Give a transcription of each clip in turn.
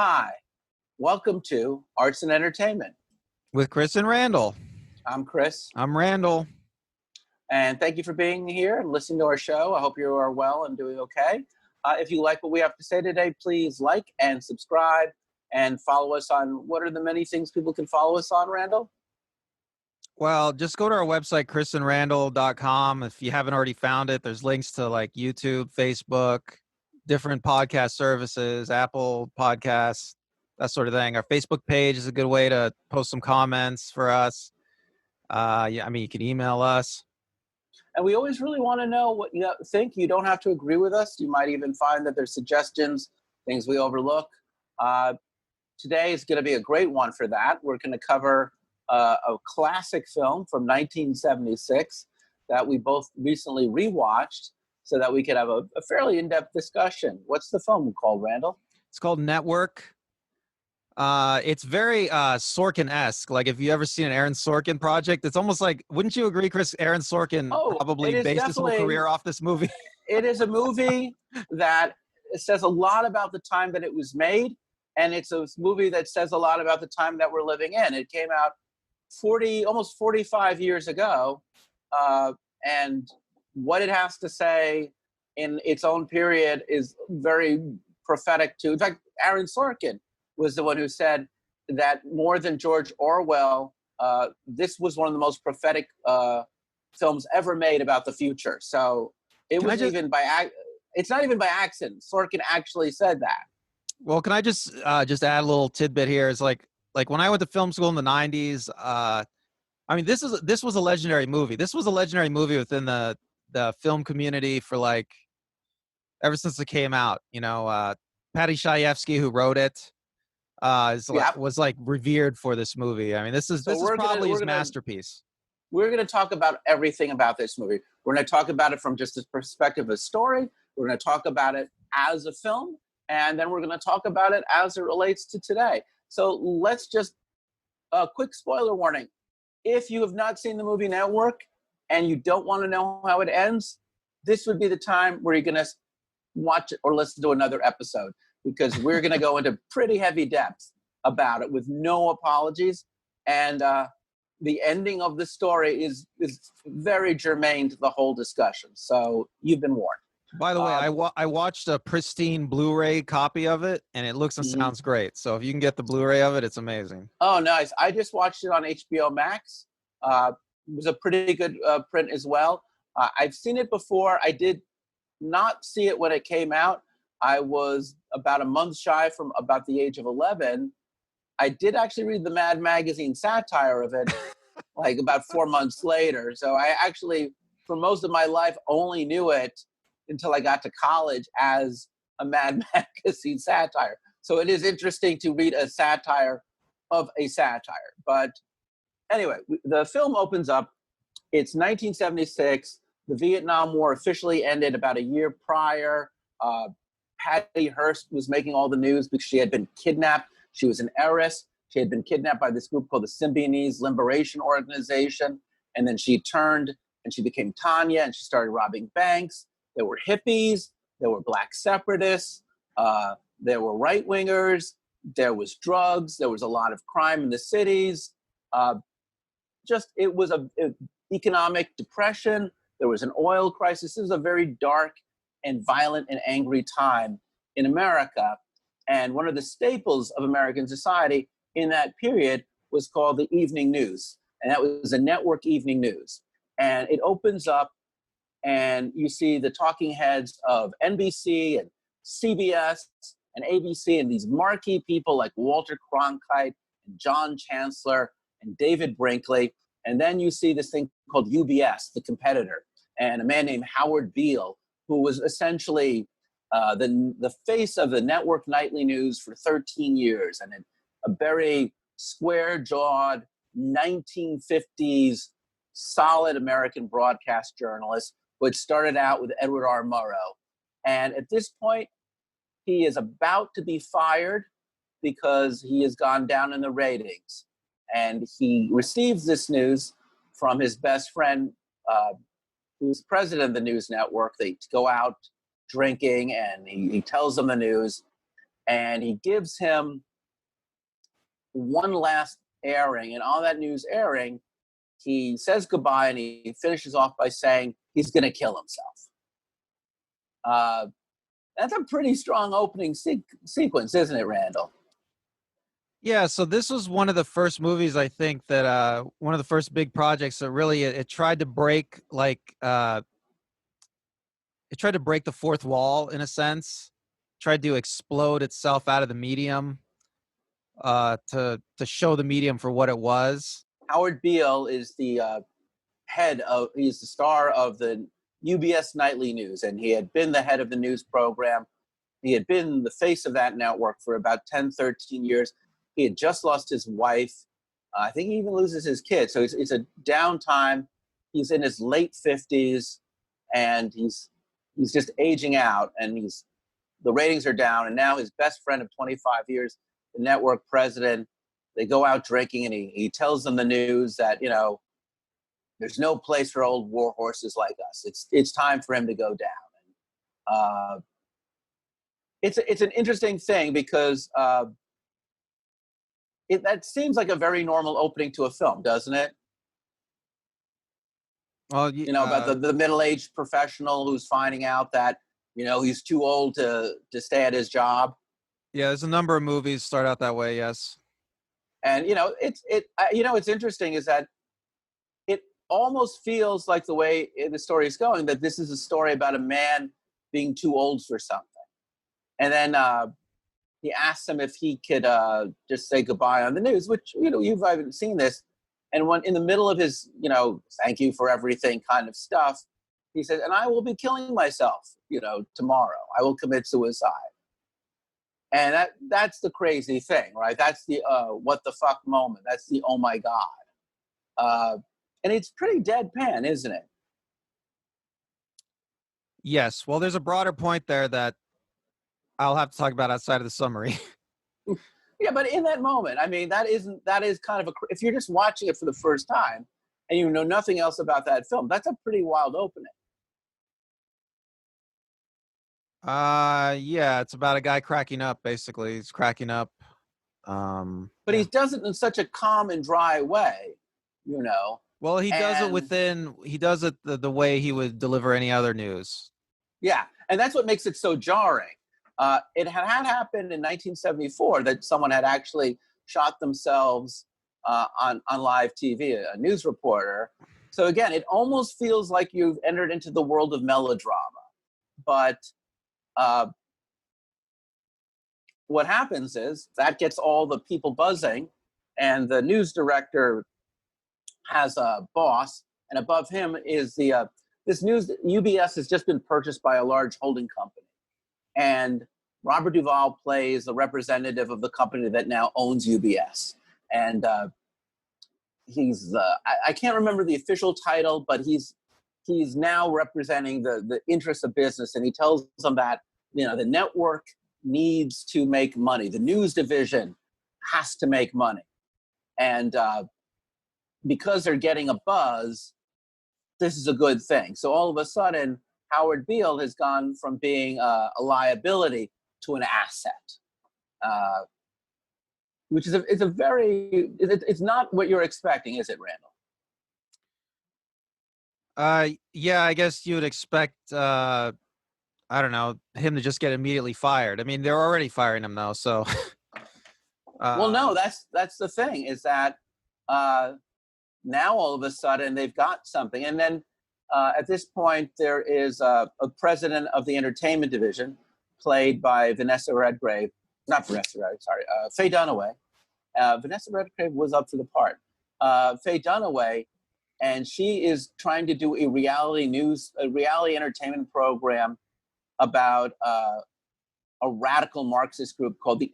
Hi, welcome to Arts and Entertainment. With Chris and Randall. I'm Chris, I'm Randall. and thank you for being here and listening to our show. I hope you are well and doing okay. If you like what we have to say today, please like and subscribe and follow us on what are the many things people can follow us on, Randall? Well, just go to our website, chrisandrandall.com. If you haven't already found it, there's links to like YouTube, Facebook, different podcast services, Apple Podcasts, that sort of thing. Our Facebook page is a good way to post some comments for us. You can email us. And we always really want to know what you think. You don't have to agree with us. You might even find that there's suggestions, things we overlook. Today is going to be a great one for that. We're going to cover a classic film from 1976 that we both recently rewatched so that we could have a fairly in-depth discussion. What's the film called, Randall? It's called Network. It's very Sorkin-esque. Like if you ever seen an Aaron Sorkin project, it's almost like, wouldn't you agree, Chris? Aaron Sorkin probably based his whole career off this movie. It is a movie that says a lot about the time that it was made, and it's a movie that says a lot about the time that we're living in. It came out almost 45 years ago, and what it has to say in its own period is very prophetic to. In fact, Aaron Sorkin was the one who said that more than George Orwell, this was one of the most prophetic films ever made about the future. So it's not even by accident. Sorkin actually said that. Well, can I just add a little tidbit here? It's like when I went to film school in the 90s, this was a legendary movie. This was a legendary movie within the film community for like ever since it came out. Patty Chayefsky, who wrote it, was like revered for this movie. I mean, this is probably his masterpiece. We're going to talk about everything about this movie. We're going to talk about it from just the perspective of a story. We're going to talk about it as a film, and then we're going to talk about it as it relates to today. So let's just a quick spoiler warning. If you have not seen the movie Network and you don't want to know how it ends, this would be the time where you're going to watch it or listen to another episode, because we're going to go into pretty heavy depth about it with no apologies. And the ending of the story is very germane to the whole discussion. So you've been warned. By the way, I watched a pristine Blu-ray copy of it, and it looks and sounds great. So if you can get the Blu-ray of it, it's amazing. Oh, nice. I just watched it on HBO Max. It was a pretty good print as well. I've seen it before. I did not see it when it came out. I was about a month shy from about the age of 11. I did actually read the Mad Magazine satire of it like about 4 months later. So I actually, for most of my life, only knew it until I got to college as a Mad Magazine satire. So it is interesting to read a satire of a satire. But anyway, the film opens up. It's 1976. The Vietnam War officially ended about a year prior. Patty Hearst was making all the news because she had been kidnapped. She was an heiress. She had been kidnapped by this group called the Symbionese Liberation Organization. And then she turned and she became Tanya, and she started robbing banks. There were hippies. There were black separatists. There were right-wingers. There was drugs. There was a lot of crime in the cities. It was an economic depression. There was an oil crisis. It was a very dark and violent and angry time in America. And one of the staples of American society in that period was called the evening news. And that was a network evening news. And it opens up and you see the talking heads of NBC and CBS and ABC and these marquee people like Walter Cronkite and John Chancellor and David Brinkley. And then you see this thing called UBS, the competitor, and a man named Howard Beale, who was essentially the face of the network nightly news for 13 years, and a very square-jawed 1950s solid American broadcast journalist who had started out with Edward R. Murrow. And at this point, he is about to be fired because he has gone down in the ratings. And he receives this news from his best friend, who's president of the news network. They go out drinking, and he tells them the news. and he gives him one last airing. And on that news airing, he says goodbye and he finishes off by saying he's going to kill himself. That's a pretty strong opening sequence, isn't it, Randall? Yeah, so this was one of the first movies, I think, that one of the first big projects that really it tried to break it tried to break the fourth wall in a sense, tried to explode itself out of the medium, to show the medium for what it was. Howard Beale is the he's the star of the UBS Nightly News, and he had been the head of the news program. He had been the face of that network for about 10, 13 years. He had just lost his wife. I think he even loses his kid. So it's a downtime. He's in his late 50s, and he's just aging out, and the ratings are down. And now his best friend of 25 years, the network president, they go out drinking, and he tells them the news that, there's no place for old war horses like us. It's time for him to go down. It's an interesting thing because that seems like a very normal opening to a film, doesn't it? Well, About the middle-aged professional who's finding out that he's too old to stay at his job. yeah, there's a number of movies start out that way. Yes, And it's interesting is that it almost feels like the way the story is going that this is a story about a man being too old for something, and then he asks him if he could just say goodbye on the news, which you've even seen this. And when in the middle of his thank you for everything kind of stuff, he says, and I will be killing myself tomorrow. I will commit suicide. And that's the crazy thing, right? That's the what the fuck moment. That's the oh my God. And it's pretty deadpan, isn't it? yes. Well, there's a broader point there that I'll have to talk about outside of the summary. Yeah, but in that moment, I mean, that is kind of if you're just watching it for the first time and you know nothing else about that film, that's a pretty wild opening. Yeah, it's about a guy cracking up. Basically, he's cracking up. But he Yeah. does it in such a calm and dry way, you know. Well, he does it And he does it the way he would deliver any other news. yeah, and that's what makes it so jarring. It had happened in 1974 that someone had actually shot themselves on live TV, a news reporter. So again, it almost feels like you've entered into the world of melodrama. But what happens is that gets all the people buzzing, and the news director has a boss, and above him is the this news. UBS has just been purchased by a large holding company, and Robert Duvall plays the representative of the company that now owns UBS, and he's I can't remember the official title, but he's now representing the interests of business, and he tells them that the network needs to make money, the news division has to make money, and because they're getting a buzz, this is a good thing. So all of a sudden, Howard Beale has gone from being a liability to an asset, which is it's not what you're expecting, is it, Randall? Yeah, I guess you would expect I don't know, him to just get immediately fired. I mean, they're already firing him though, so Well, no, that's the thing is that now all of a sudden they've got something, and then at this point there is a president of the entertainment division, played by Vanessa Redgrave, not Vanessa Redgrave, sorry, Faye Dunaway. Vanessa Redgrave was up for the part. Faye Dunaway, and she is trying to do a reality entertainment program about a radical Marxist group called the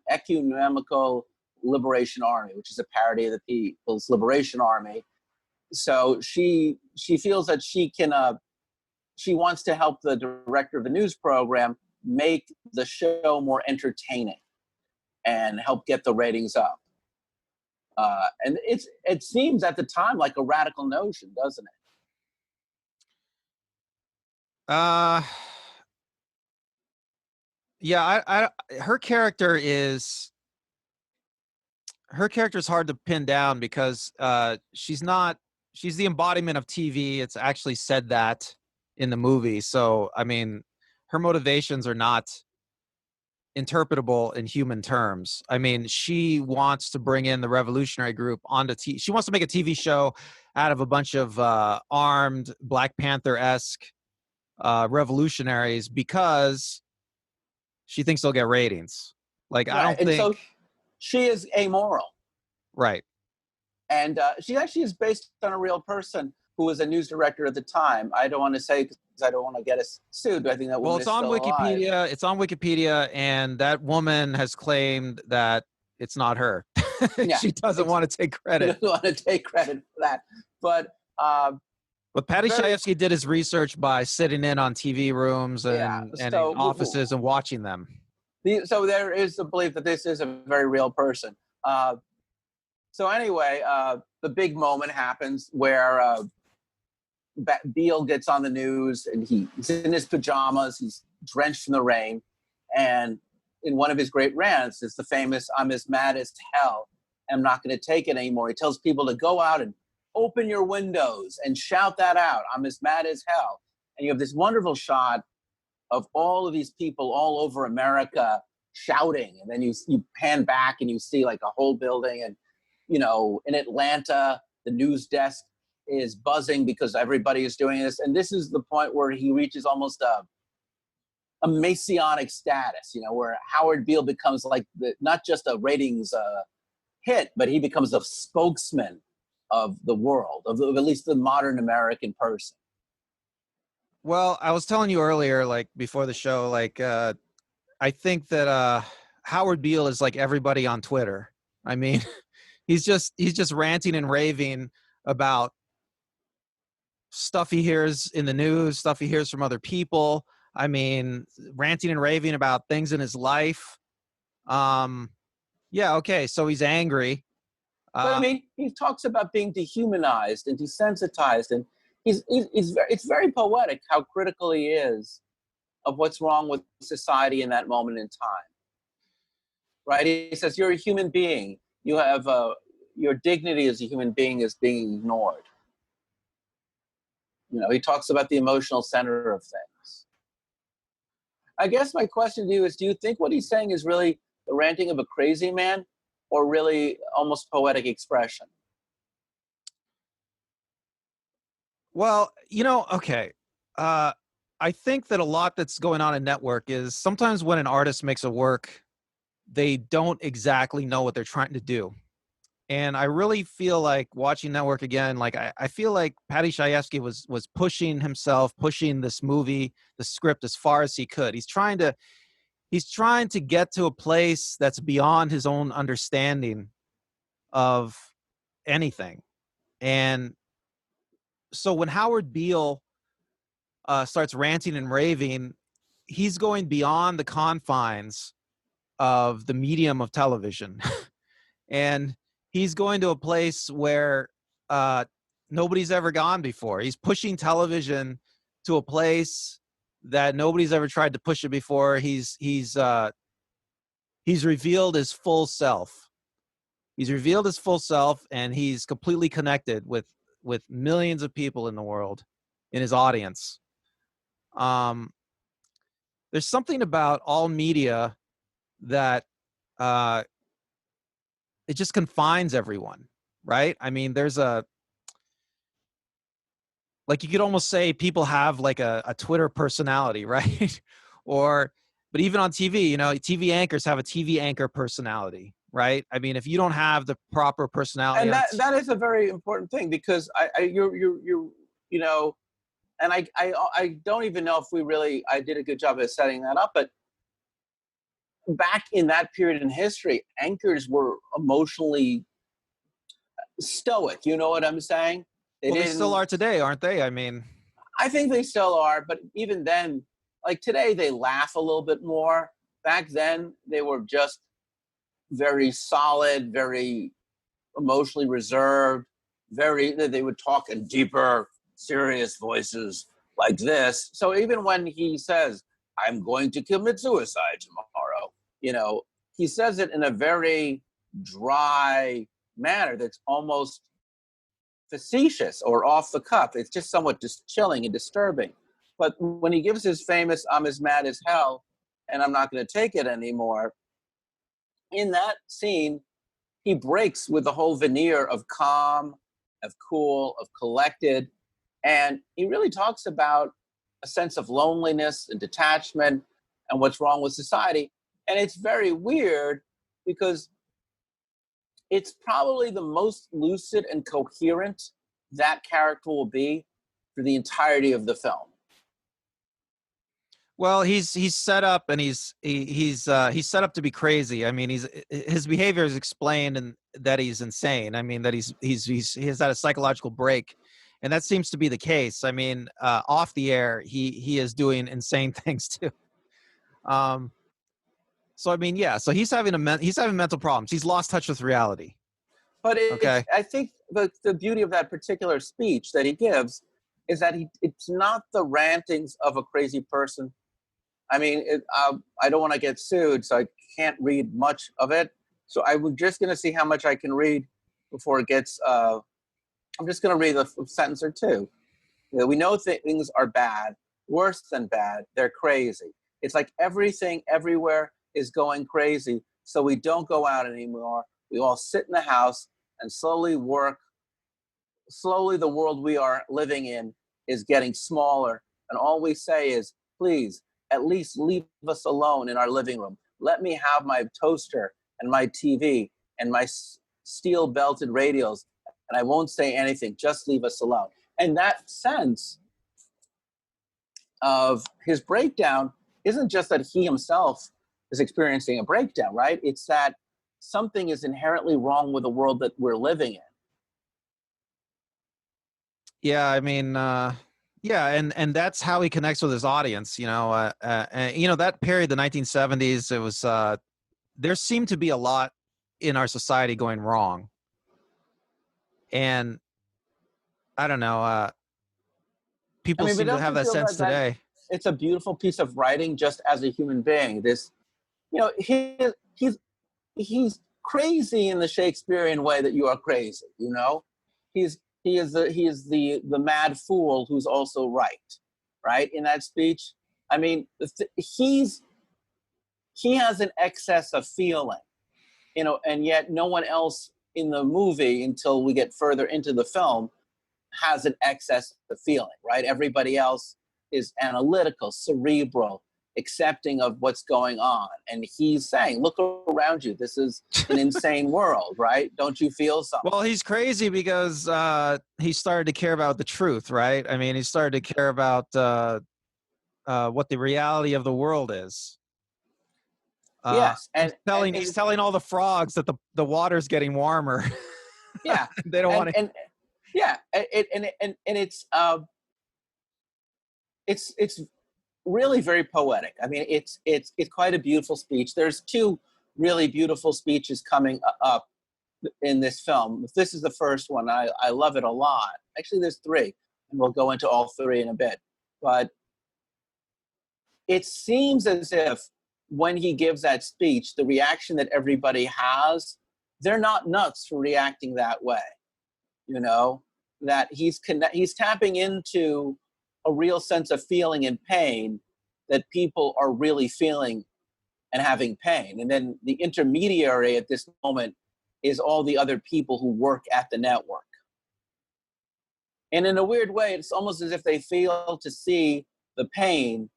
Ecumenical Liberation Army, which is a parody of the People's Liberation Army. So she feels that she wants to help the director of the news program make the show more entertaining and help get the ratings up. And it seems at the time like a radical notion, doesn't it? uh Yeah, her character is hard to pin down because she's the embodiment of TV. It's actually said that in the movie. So I mean, her motivations are not interpretable in human terms. I mean, she wants to bring in the revolutionary group onto TV. She wants to make a TV show out of a bunch of armed Black Panther-esque revolutionaries because she thinks they'll get ratings. Like, I Right. don't And so think. she is amoral. Right. And she actually is based on a real person who was a news director at the time. I don't want to say because I don't want to get us sued, but I think that Well, woman it's is on still alive. Wikipedia. It's on Wikipedia, and that woman has claimed that it's not her. Yeah, She doesn't want to take he credit. doesn't want to take credit for that. But But Patty very, Chayefsky did his research by sitting in on TV rooms yeah. and in offices and watching them. So there is the belief that this is a very real person. Uh, so anyway, the big moment happens where Beale gets on the news and he's in his pajamas, he's drenched from the rain, and in one of his great rants is the famous "I'm as mad as hell. I'm not going to take it anymore." He tells people to go out and open your windows and shout that out. "I'm as mad as hell." And you have this wonderful shot of all of these people all over America shouting, and then you pan back and you see like a whole building, and in Atlanta the news desk is buzzing because everybody is doing this, and this is the point where he reaches almost a messianic status, where Howard Beale becomes like not just a ratings hit, but he becomes a spokesman of the world, of at least the modern American person. Well, I was telling you earlier, like before the show, like I think that Howard Beale is like everybody on Twitter. I mean, he's just ranting and raving about stuff he hears in the news, stuff he hears from other people. I mean, ranting and raving about things in his life. Yeah, okay, so he's angry. But I mean, he talks about being dehumanized and desensitized, and it's very poetic how critical he is of what's wrong with society in that moment in time. Right? He says you're a human being. You have your dignity as a human being is being ignored. He talks about the emotional center of things. I guess my question to you is: do you think what he's saying is really the ranting of a crazy man, or really almost poetic expression? Well, okay. I think that a lot that's going on in network is sometimes when an artist makes a work, they don't exactly know what they're trying to do. And I really feel like watching network again, like I feel like Patty Chayefsky was pushing himself, pushing this movie, the script as far as he could. He's trying to get to a place that's beyond his own understanding of anything. And so when Howard Beale starts ranting and raving, he's going beyond the confines of the medium of television. And he's going to a place where nobody's ever gone before. He's pushing television to a place that nobody's ever tried to push it before. He's revealed his full self. He's revealed his full self, and he's completely connected with millions of people in the world, in his audience. There's something about all media that it just confines everyone, right? I mean, there's like you could almost say people have like a Twitter personality, right? But even on TV, TV anchors have a TV anchor personality, right? I mean, if you don't have the proper personality And on, that is a very important thing, because and I don't even know if I did a good job of setting that up, but back in that period in history, anchors were emotionally stoic. You know what I'm saying? They well, they still didn't. are today, aren't they? I mean, I think they still are, but even then, like today, they laugh a little bit more. Back then, they were just very solid, very emotionally reserved. They would talk in deeper, serious voices like this. So even when he says, I'm going to commit suicide tomorrow. You know, he says it in a very dry manner that's almost facetious or off the cuff. It's just somewhat just chilling and disturbing. But when he gives his famous "I'm as mad as hell and I'm not going to take it anymore," in that scene, he breaks with the whole veneer of calm, of cool, of collected. And he really talks about a sense of loneliness and detachment and what's wrong with society. And it's very weird because it's probably the most lucid and coherent that character will be for the entirety of the film. Well, he's set up, and he's set up to be crazy. I mean, his behavior is explained, and that he's insane. I mean, that he has had a psychological break, and that seems to be the case. I mean, off the air, he is doing insane things too. So I mean, yeah. So he's having mental problems. He's lost touch with reality. But Okay. I think the beauty of that particular speech that he gives is that it's not the rantings of a crazy person. I mean, I don't want to get sued, so I can't read much of it. So I'm just going to see how much I can read before it gets. I'm just going to read a sentence or two. You know, we know things are bad, worse than bad. They're crazy. It's like everything everywhere is going crazy. So we don't go out anymore. We all sit in the house and slowly work. Slowly, the world we are living in is getting smaller. And all we say is, please, at least leave us alone in our living room. Let me have my toaster and my TV and my steel belted radios, and I won't say anything. Just leave us alone. And that sense of his breakdown isn't just that he himself is experiencing a breakdown, right? It's that something is inherently wrong with the world that we're living in. Yeah, I mean, yeah, and that's how he connects with his audience. And, that period, the 1970s, it was there seemed to be a lot in our society going wrong, and I don't know, I people mean, but seem to don't have you that feel sense that today. it's a beautiful piece of writing just as a human being? This, he's crazy in the Shakespearean way that you are crazy. He's he is the mad fool who's also right in that speech. I mean, he has an excess of feeling, and yet no one else in the movie until we get further into the film has an excess of feeling, right? Everybody else is analytical, cerebral, accepting of what's going on. And he's saying, look around you. This is an insane world, right? Don't you feel something? Well, he's crazy because he started to care about the truth, right? I mean, he started to care about what the reality of the world is. Yes. He's telling all the frogs that the water's getting warmer. Yeah. They don't want to. And yeah. And it's really very poetic. I mean, it's quite a beautiful speech. There's two really beautiful speeches coming up in this film. This is the first one. I love it a lot. Actually, there's three, and we'll go into all three in a bit. But it seems as if when he gives that speech, the reaction that everybody has, they're not nuts for reacting that way. That he's tapping into a real sense of feeling and pain, that people are really feeling and having pain. And then the intermediary at this moment is all the other people who work at the network. And in a weird way, it's almost as if they fail to see the pain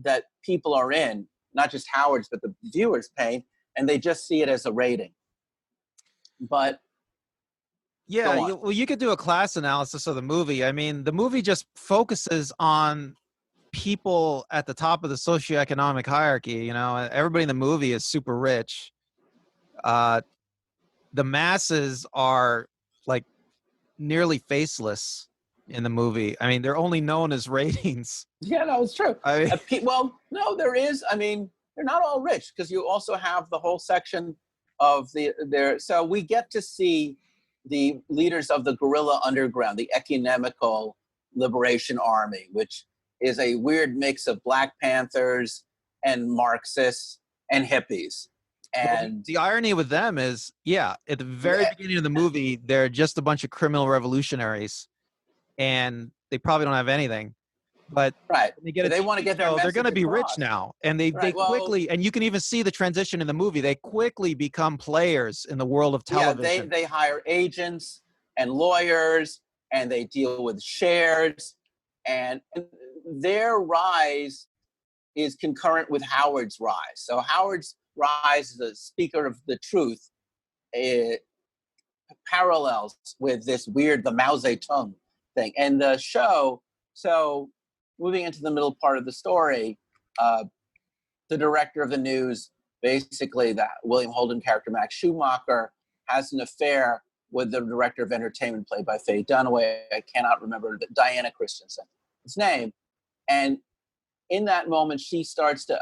that people are in, not just Howard's, but the viewer's pain, and they just see it as a rating. But yeah, you could do a class analysis of the movie. I mean, the movie just focuses on people at the top of the socioeconomic hierarchy. Everybody in the movie is super rich. The masses are like nearly faceless in the movie. I mean, they're only known as ratings. Yeah, no, it's true. I mean, Well, no, there is. I mean, they're not all rich, because you also have the whole section of there. So we get to see the leaders of the guerrilla underground, the Economical Liberation Army, which is a weird mix of Black Panthers and Marxists and hippies. Well, And the irony with them is, yeah, at the very beginning of the movie, they're just a bunch of criminal revolutionaries, and they probably don't have anything. But right, when they get a but they want to TV get their show, they're going message to be rich across. now, and they Right. Well, quickly, and you can even see the transition in the movie. They quickly become players in the world of yeah, television. they hire agents and lawyers, and they deal with shares, and their rise is concurrent with Howard's rise. So Howard's rise as a speaker of the truth, it parallels with this weird the Mao Zedong thing. And the show, so moving into the middle part of the story, the director of the news, basically that William Holden character, Max Schumacher, has an affair with the director of entertainment played by Faye Dunaway. I cannot remember Diana Christensen, his name. And in that moment, she starts to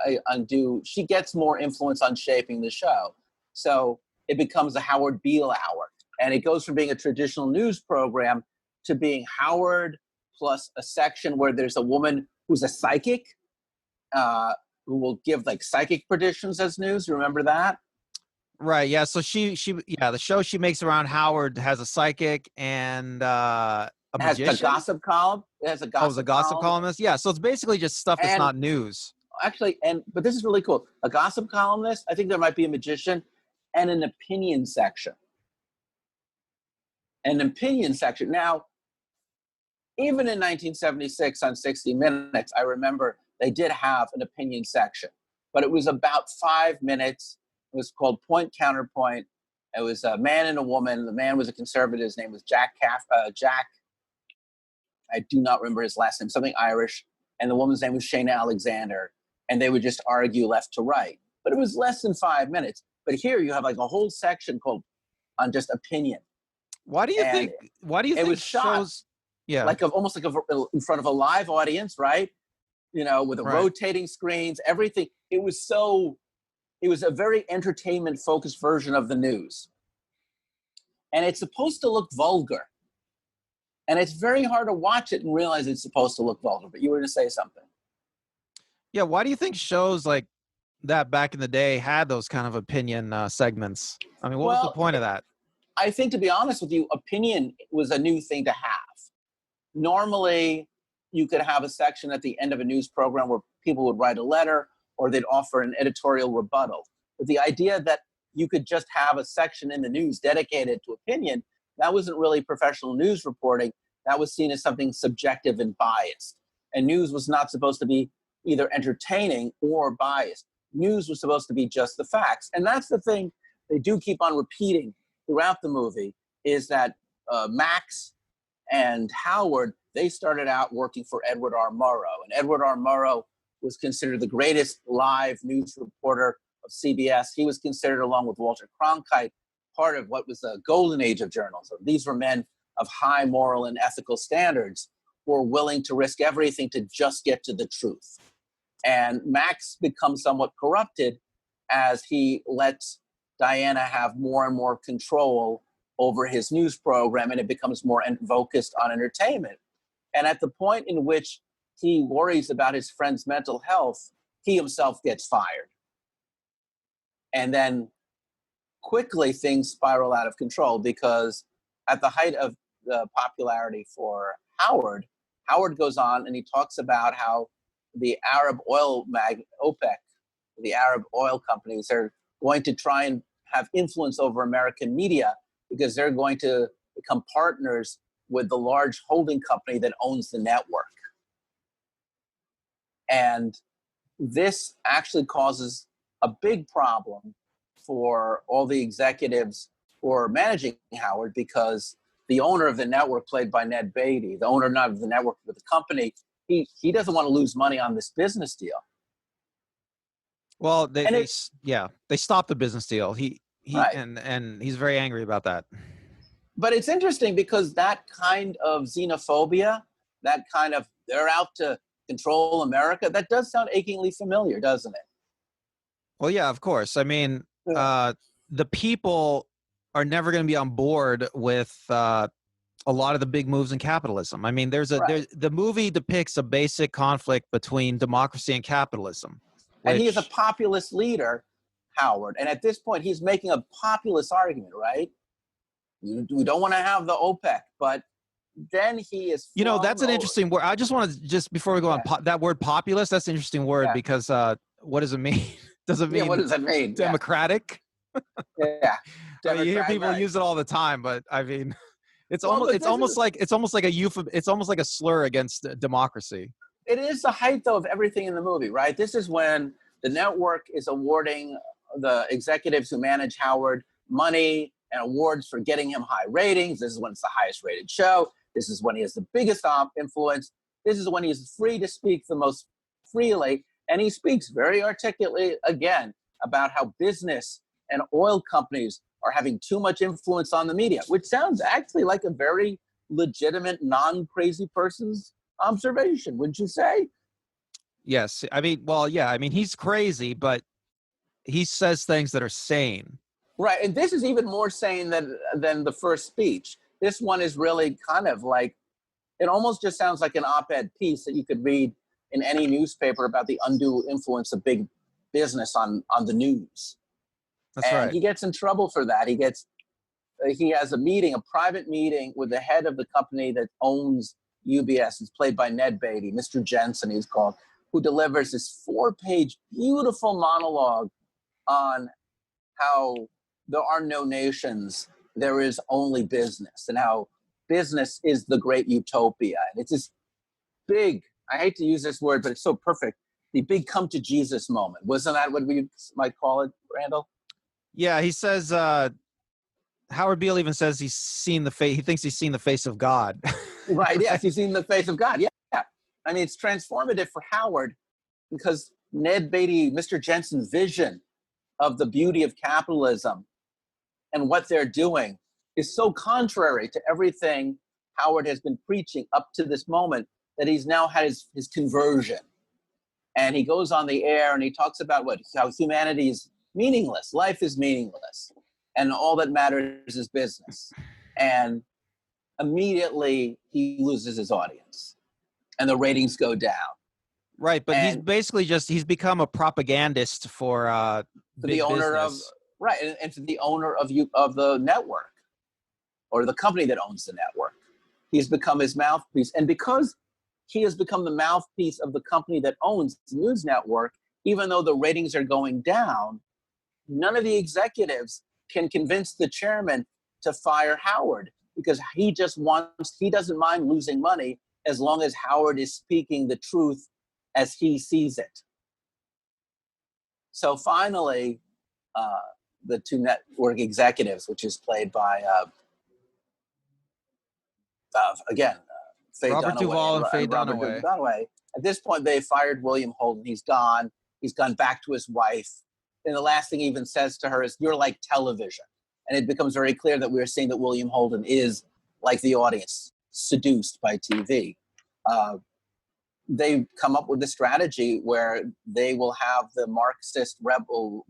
she gets more influence on shaping the show. So it becomes a Howard Beale hour. And it goes from being a traditional news program to being Howard plus a section where there's a woman who's a psychic, who will give like psychic predictions as news. You remember that? Right. Yeah. So the show she makes around Howard has a psychic and a Has magician. the gossip column. It has a gossip. Oh, the gossip columnist. Yeah. So it's basically just stuff that's And not news. actually, but this is really cool. A gossip columnist. I think there might be a magician, and an opinion section. An opinion section. Now, even in 1976 on 60 Minutes, I remember they did have an opinion section, but it was about 5 minutes. It was called Point Counterpoint. It was a man and a woman. The man was a conservative. His name was Jack. I do not remember his last name, something Irish. And the woman's name was Shana Alexander. And they would just argue left to right. But it was less than 5 minutes. But here you have like a whole section called on just opinion. Why do you think? Why do you think it was shot shows? Yeah, like almost like in front of a live audience, right? You know, with rotating screens, everything. It was a very entertainment focused version of the news. And it's supposed to look vulgar. And it's very hard to watch it and realize it's supposed to look vulgar. But you were going to say something. Yeah. Why do you think shows like that back in the day had those kind of opinion segments? I mean, what was the point of that? I think, to be honest with you, opinion was a new thing to have. Normally, you could have a section at the end of a news program where people would write a letter or they'd offer an editorial rebuttal. But the idea that you could just have a section in the news dedicated to opinion, that wasn't really professional news reporting. That was seen as something subjective and biased. And news was not supposed to be either entertaining or biased. News was supposed to be just the facts. And that's the thing they do keep on repeating throughout the movie, is that Max and Howard, they started out working for Edward R. Murrow. And Edward R. Murrow was considered the greatest live news reporter of CBS. He was considered, along with Walter Cronkite, part of what was the golden age of journalism. These were men of high moral and ethical standards who were willing to risk everything to just get to the truth. And Max becomes somewhat corrupted as he lets Diana have more and more control over his news program, and it becomes more focused on entertainment. And at the point in which he worries about his friend's mental health, he himself gets fired. And then quickly things spiral out of control, because at the height of the popularity for Howard, Howard goes on and he talks about how the Arab oil OPEC, the Arab oil companies, are going to try and have influence over American media because they're going to become partners with the large holding company that owns the network. And this actually causes a big problem for all the executives who are managing Howard, because the owner of the network, played by Ned Beatty, the owner not of the network but the company, he doesn't want to lose money on this business deal. Well, they stopped the business deal. Right. And he's very angry about that. But it's interesting because that kind of xenophobia, that kind of they're out to control America, that does sound achingly familiar, doesn't it? Well, yeah, of course. I mean, the people are never going to be on board with a lot of the big moves in capitalism. I mean, Right. the movie depicts a basic conflict between democracy and capitalism, And he is a which, populist leader, Howard. And at this point, he's making a populist argument, right? We don't want to have the OPEC, but then he is that's an interesting word. I just want to, just before we go on, yeah, that word populist, that's an interesting word, yeah, because what does it mean? Does it yeah. What mean does that mean? Yeah, democratic? yeah. I mean, you hear Democrat, people right? use it all the time, but I mean, Well, but this is it's almost like it's almost like a slur against democracy. it is the height though of everything in the movie, right? This is when the network is awarding the executives who manage Howard money and awards for getting him high ratings. This is when it's the highest rated show. This is when he has the biggest influence. This is when he's free to speak the most freely. And he speaks very articulately again about how business and oil companies are having too much influence on the media, which sounds actually like a very legitimate, non-crazy person's observation, wouldn't you say? Yes, I mean, well, yeah, I mean, he's crazy, but he says things that are sane. Right, and this is even more sane than the first speech. This one is really kind of like it almost just sounds like an op-ed piece that you could read in any newspaper about the undue influence of big business on the news. That's And right. he gets in trouble for that. He has a meeting, a private meeting with the head of the company that owns UBS. It's played by Ned Beatty, Mr. Jensen, he's called, who delivers this 4-page beautiful monologue on how there are no nations, there is only business, and how business is the great utopia. And it's this big, I hate to use this word, but it's so perfect, the big come to Jesus moment. Wasn't that what we might call it, Randall? Yeah, he says, Howard Beale even says he's seen the face. He thinks he's seen the face of God. Right, Right. yes, he's seen the face of God. Yeah. I mean, it's transformative for Howard because Ned Beatty, Mr. Jensen's vision of the beauty of capitalism and what they're doing is so contrary to everything Howard has been preaching up to this moment that he's now had his conversion. And he goes on the air and he talks about how humanity is meaningless, life is meaningless, and all that matters is business. And immediately he loses his audience and the ratings go down. Right, but he's And basically he's become a propagandist for for the big owner business. and to the owner of the network or the company that owns the network. He's become his mouthpiece. And because he has become the mouthpiece of the company that owns the news network, even though the ratings are going down, none of the executives can convince the chairman to fire Howard because he doesn't mind losing money as long as Howard is speaking the truth as he sees it. So finally, the two network executives, which is played by, again, Faye Robert Dunaway Duvall and Faye and Robert Dunaway. Dunaway. At this point, they fired William Holden. He's gone. He's gone back to his wife. And the last thing he even says to her is, "You're like television." And it becomes very clear that we're seeing that William Holden is like the audience, seduced by TV. They come up with a strategy where they will have the Marxist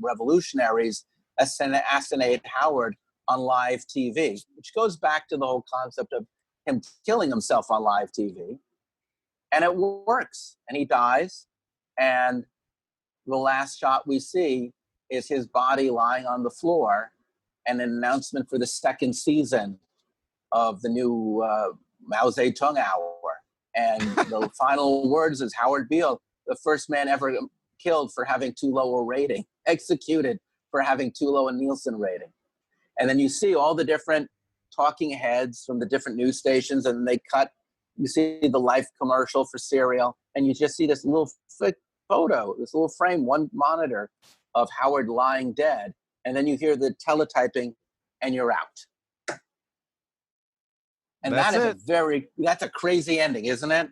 revolutionaries assassinate Howard on live TV, which goes back to the whole concept of him killing himself on live TV. And it works. And he dies. And the last shot we see is his body lying on the floor and an announcement for the second season of the new Mao Zedong Hour. And the final words is Howard Beale, the first man ever killed for having too low a rating, executed for having too low a Nielsen rating. And then you see all the different talking heads from the different news stations, and they cut, you see the Life commercial for cereal, and you just see this little photo, this little frame, one monitor of Howard lying dead. And then you hear the teletyping, and you're out. And That's that's a crazy ending, isn't it?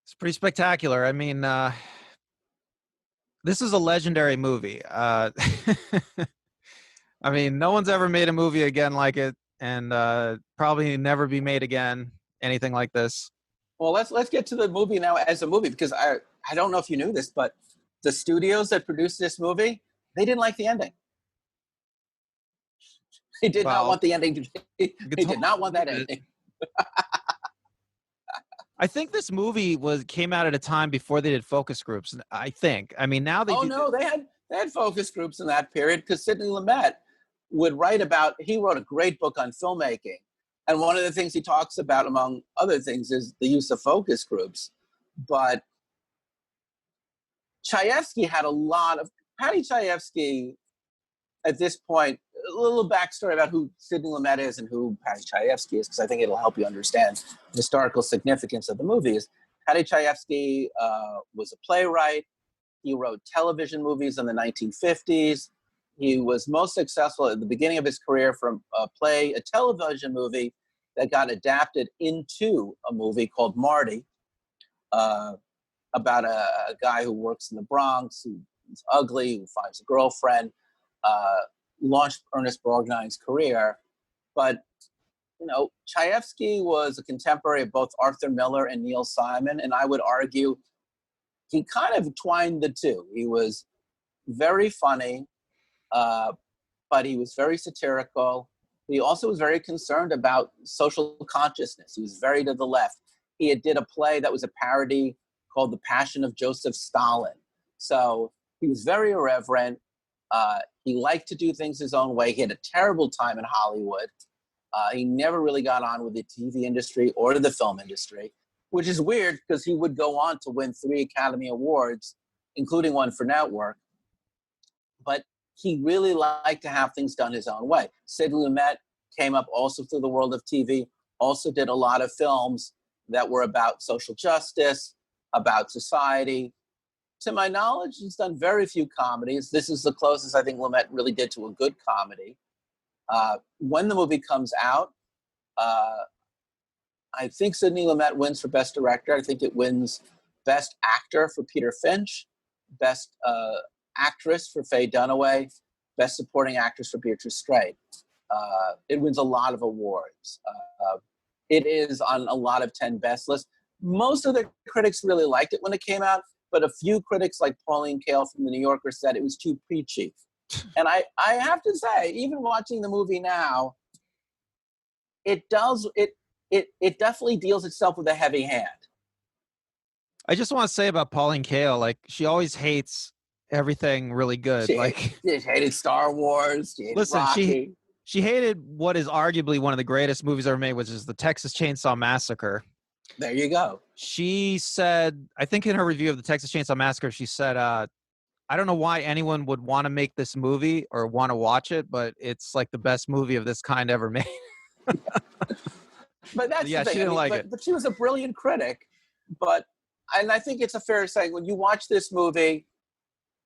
It's pretty spectacular. I mean, this is a legendary movie. I mean, no one's ever made a movie again like it, and probably never be made again. Anything like this. Well, let's get to the movie now as a movie, because I don't know if you knew this, but the studios that produced this movie, they didn't like the ending. He did not Well, want the ending. He you could did not totally want that believe it. ending. I think this movie came out at a time before they did focus groups. I think. I mean, now they Oh do. no, they had focus groups in that period because Sidney Lumet would write about. He wrote a great book on filmmaking, and one of the things he talks about, among other things, is the use of focus groups. But Chayefsky had a lot of Patty Chayefsky at this point. A little backstory about who Sidney Lumet is and who Patty Chayefsky is, because I think it'll help you understand the historical significance of the movies. Patty Chayefsky was a playwright. He wrote television movies in the 1950s. He was most successful at the beginning of his career from a television movie that got adapted into a movie called Marty, about a guy who works in the Bronx, who's ugly, who finds a girlfriend, launched Ernest Borgnine's career. But, Chayefsky was a contemporary of both Arthur Miller and Neil Simon, and I would argue he kind of twined the two. He was very funny, but he was very satirical. He also was very concerned about social consciousness. He was very to the left. He did a play that was a parody called The Passion of Joseph Stalin. So he was very irreverent. He liked to do things his own way. He had a terrible time in Hollywood. He never really got on with the TV industry or the film industry, which is weird because he would go on to win 3 Academy Awards, including one for network. But he really liked to have things done his own way. Sid Lumet came up also through the world of TV, also did a lot of films that were about social justice, about society. To my knowledge, he's done very few comedies. This is the closest I think Lumet really did to a good comedy. When the movie comes out, I think Sidney Lumet wins for Best Director. I think it wins Best Actor for Peter Finch, Best Actress for Faye Dunaway, Best Supporting Actress for Beatrice Straight. It wins a lot of awards. It is on a lot of 10 best lists. Most of the critics really liked it when it came out, but a few critics like Pauline Kael from The New Yorker said it was too preachy. And I have to say, even watching the movie now, it definitely deals itself with a heavy hand. I just want to say about Pauline Kael, like she always hates everything really good. She Like, hated Star Wars. She hated listen, Rocky. she hated what is arguably one of the greatest movies ever made, which is the Texas Chainsaw Massacre. There you go. She said, I think in her review of the Texas Chainsaw Massacre, she said, I don't know why anyone would want to make this movie or want to watch it, but it's like the best movie of this kind ever made. But that's Yeah, the thing. she didn't like it. But she was a brilliant critic. And I think it's a fair saying, when you watch this movie,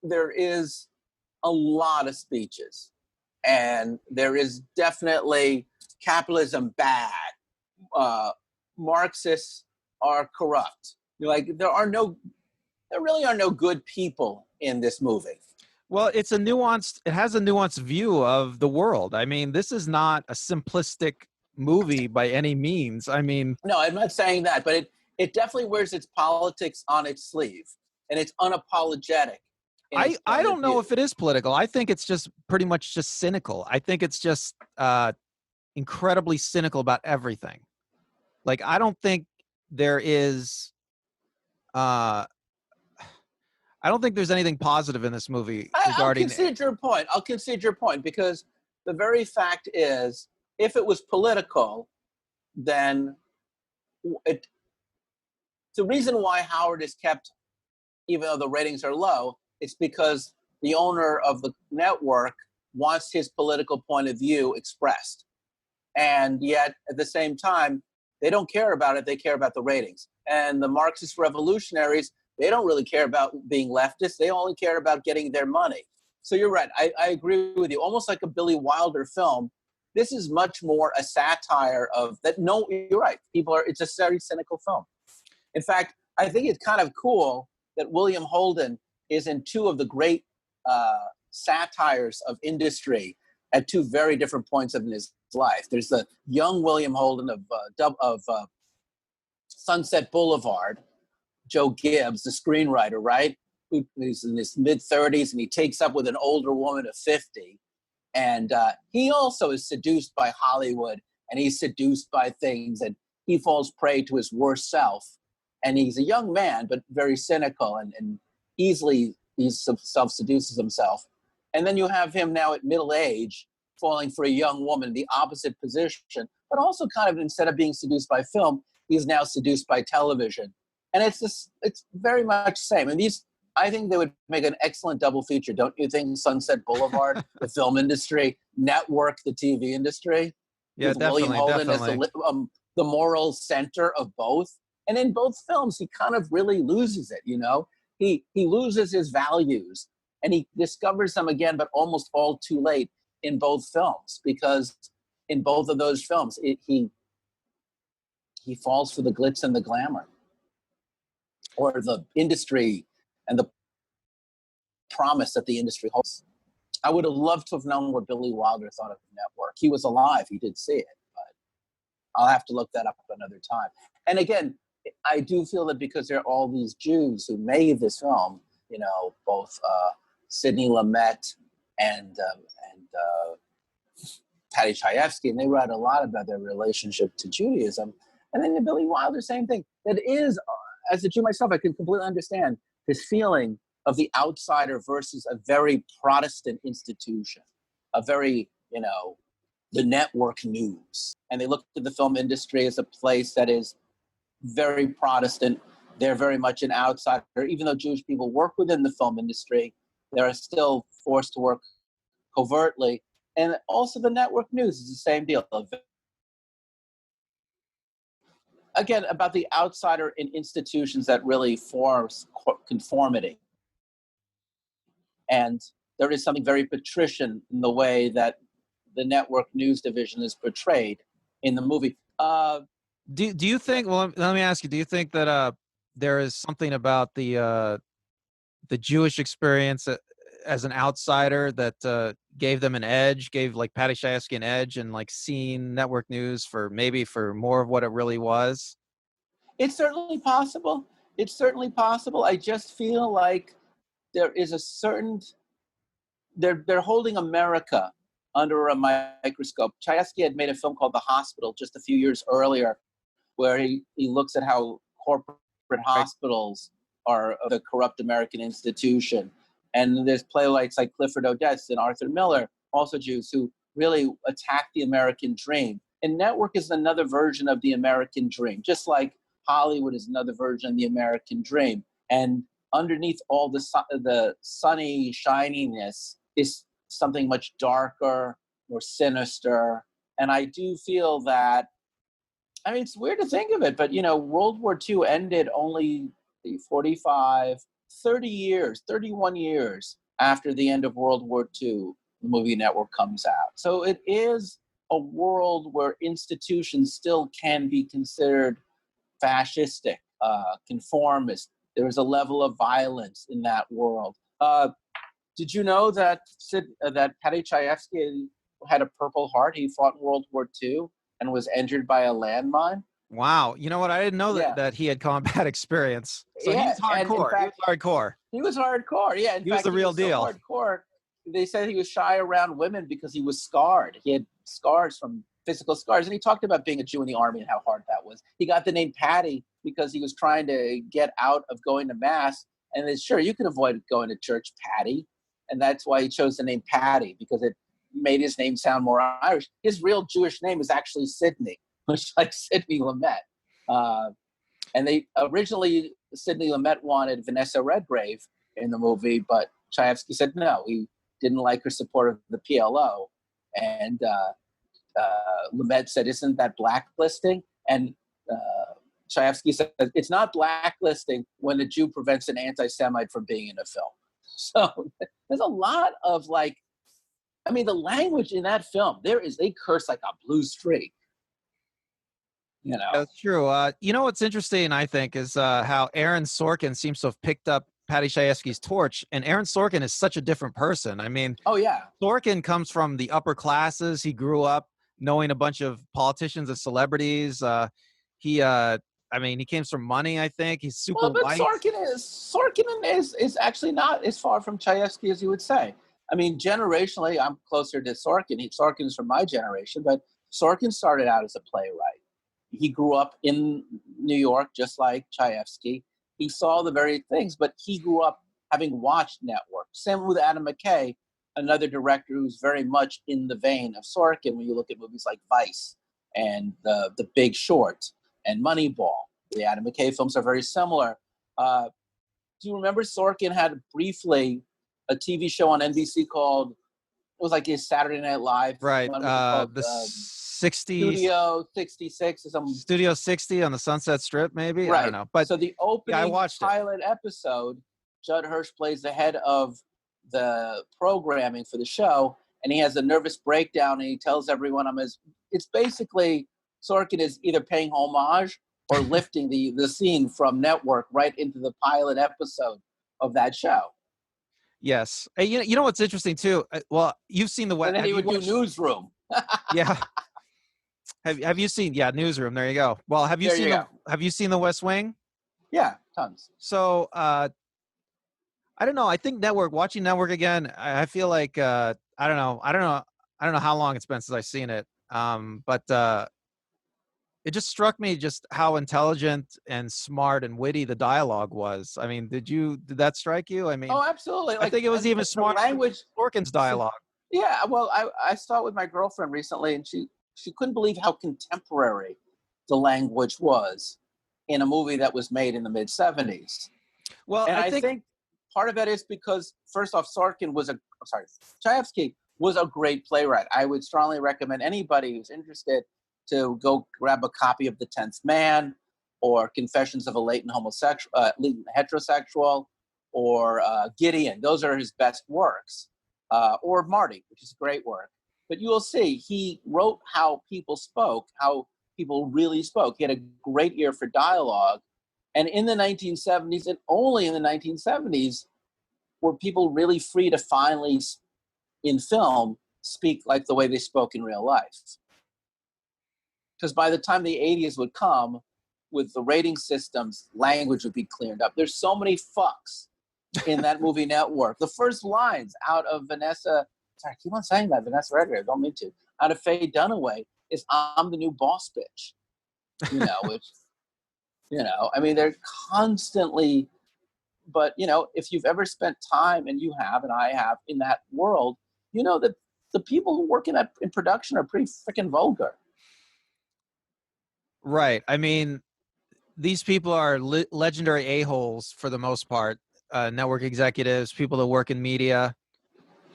there is a lot of speeches. And there is definitely capitalism bad. Marxists are corrupt. There really are no good people in this movie. Well, it has a nuanced view of the world. I mean, this is not a simplistic movie by any means. I mean, no, I'm not saying that, but it definitely wears its politics on its sleeve, and it's unapologetic. I don't know if it is political. I think it's just pretty much just cynical. I think it's just incredibly cynical about everything. Like, I don't think there is I don't think there's anything positive in this movie regarding. I'll concede your point because the very fact is, if it was political, then the reason why Howard is kept, even though the ratings are low, it's because the owner of the network wants his political point of view expressed. And yet, at the same time, they don't care about it. They care about the ratings. And the Marxist revolutionaries, they don't really care about being leftists. They only care about getting their money. So you're right. I agree with you. Almost like a Billy Wilder film. This is much more a satire of that. No, you're right. It's a very cynical film. In fact, I think it's kind of cool that William Holden is in 2 of the great satires of industry at 2 very different points in his life. There's the young William Holden of Sunset Boulevard, Joe Gibbs, the screenwriter, right? He's in his mid-30s and he takes up with an older woman of 50. And he also is seduced by Hollywood, and he's seduced by things, and he falls prey to his worst self. And he's a young man, but very cynical, and easily he self-seduces himself. And then you have him now at middle age falling for a young woman, the opposite position, but also kind of, instead of being seduced by film, he's now seduced by television. And it's very much the same. And these, I think they would make an excellent double feature, don't you think? Sunset Boulevard, the film industry, Network, the TV industry, Yeah, with William definitely, Holden as definitely. the moral center of both. And in both films, he kind of really loses it. He loses his values, and he discovers them again, but almost all too late in both films, because in both of those films, he falls for the glitz and the glamour, or the industry and the promise that the industry holds. I would have loved to have known what Billy Wilder thought of Network. He was alive. He did see it, but I'll have to look that up another time. And again, I do feel that because there are all these Jews who made this film, both Sidney Lumet and Patty Chayefsky, and they write a lot about their relationship to Judaism. And then the Billy Wilder, same thing. That is, as a Jew myself, I can completely understand this feeling of the outsider versus a very Protestant institution, a very, the network news. And they look at the film industry as a place that is very Protestant. They're very much an outsider. Even though Jewish people work within the film industry, they're still forced to work covertly. And also the network news is the same deal. Again, about the outsider in institutions that really forms conformity. And there is something very patrician in the way that the network news division is portrayed in the movie. Do you think? Well, let me ask you. Do you think that there is something about the Jewish experience as an outsider that gave them an edge, gave like Patty Chayefsky an edge, and like seeing network news for more of what it really was? It's certainly possible. It's certainly possible. I just feel like there is a certain, they're holding America under a microscope. Chayefsky had made a film called The Hospital just a few years earlier, where he looks at how corporate hospitals are the corrupt American institution. And there's playwrights like Clifford Odets and Arthur Miller, also Jews, who really attack the American dream. And Network is another version of the American dream, just like Hollywood is another version of the American dream. And underneath all the sunny shininess is something much darker, more sinister. And I do feel that, I mean, it's weird to think of it, but, World War II ended only 30 years, 31 years after the end of World War II, the movie Network comes out. So it is a world where institutions still can be considered fascistic, conformist. There is a level of violence in that world. Did you know that Patty Chayefsky had a Purple Heart? He fought in World War II and was injured by a landmine. Wow, you know what? I didn't know Yeah. that he had combat experience. So Yeah, he was hardcore. and in fact, he was hardcore. He was hardcore. Yeah, in He fact, was the real deal. So hardcore. They said he was shy around women because he was scarred. He had scars from physical scars, and he talked about being a Jew in the army and how hard that was. He got the name Patty because he was trying to get out of going to mass. And then, sure, you can avoid going to church, Patty, and that's why he chose the name Patty, because it made his name sound more Irish. His real Jewish name is actually Sidney, much like Sidney Lumet. And they originally, Sidney Lumet wanted Vanessa Redgrave in the movie, but Chayefsky said no. He didn't like her support of the PLO. And Lumet said, "Isn't that blacklisting?" And Chayefsky said, "It's not blacklisting when a Jew prevents an anti-Semite from being in a film." So there's a lot of the language in that film, they curse like a blue streak. That's true. You know what's interesting, I think, is how Aaron Sorkin seems to have picked up Patty Chayefsky's torch, and Aaron Sorkin is such a different person. I mean, oh yeah, Sorkin comes from the upper classes. He grew up knowing a bunch of politicians and celebrities. He came from money. I think he's super but white. Sorkin is actually not as far from Chayefsky as you would say. I mean, generationally, I'm closer to Sorkin. Sorkin's from my generation, but Sorkin started out as a playwright. He grew up in New York, just like Chayefsky. He saw the very things, but he grew up having watched Network. Same with Adam McKay, another director who's very much in the vein of Sorkin when you look at movies like Vice and The Big Short and Moneyball. The Adam McKay films are very similar. Do you remember Sorkin had briefly a TV show on NBC called, it was like his Saturday Night Live Right. one, called The 60 Studio 66 or something. Studio 60 on the Sunset Strip, maybe. I don't Right. know, but So the yeah, I opening watched it. pilot episode, Judd Hirsch plays the head of the programming for the show, and he has a nervous breakdown, and he tells everyone, it's basically Sorkin is either paying homage or lifting the scene from Network right into the pilot episode of that show. Yes. Hey, you know what's interesting too? Well, you've seen the West. And then he would do Newsroom. Yeah. Have you seen? Yeah, Newsroom. There you go. Well, have you seen the West Wing? Yeah, tons. So I don't know. I think watching Network again, I feel like I don't know how long it's been since I've seen it. But it just struck me just how intelligent and smart and witty the dialogue was. I mean, did that strike you? I mean, oh, absolutely. I think it was even smarter than Sorkin's dialogue. Yeah, well, I saw it with my girlfriend recently, and she couldn't believe how contemporary the language was in a movie that was made in the mid 70s. Well, and I think part of that is because, first off, Chayefsky was a great playwright. I would strongly recommend anybody who's interested to go grab a copy of The 10th Man or Confessions of a Latent Heterosexual or Gideon. Those are his best works. Or Marty, which is a great work. But you will see he wrote how people spoke, how people really spoke. He had a great ear for dialogue. And in the 1970s, and only in the 1970s, were people really free to finally, in film, speak like the way they spoke in real life. Because by the time the 80s would come, with the rating systems, language would be cleared up. There's so many fucks in that movie Network. The first lines out of I keep on saying that, Vanessa Redgrave, I don't mean to, out of Faye Dunaway is, I'm the new boss bitch. Which, I mean, they're constantly, but, if you've ever spent time, and you have, and I have, in that world, you know that the people who work in production are pretty freaking vulgar. Right. I mean, these people are legendary a-holes for the most part. Network executives, people that work in media.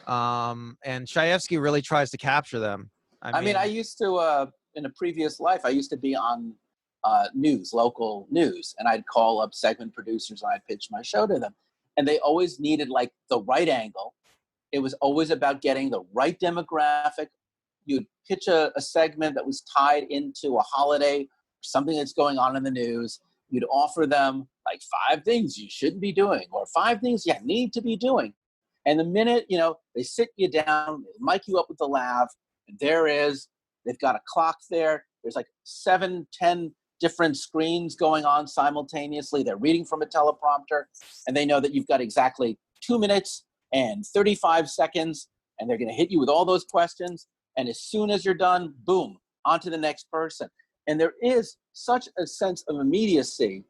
And Chayefsky really tries to capture them. I mean, I used to, in a previous life, I used to be on local news, and I'd call up segment producers and I'd pitch my show to them. And they always needed like the right angle. It was always about getting the right demographic. You'd pitch a segment that was tied into a holiday, something that's going on in the news. You'd offer them like 5 things you shouldn't be doing, or 5 things you need to be doing. And the minute, they sit you down, they mic you up with the lav, and they've got a clock there. There's like 7, 10 different screens going on simultaneously. They're reading from a teleprompter, and they know that you've got exactly 2 minutes and 35 seconds, and they're going to hit you with all those questions. And as soon as you're done, boom, on to the next person. And there is such a sense of immediacy.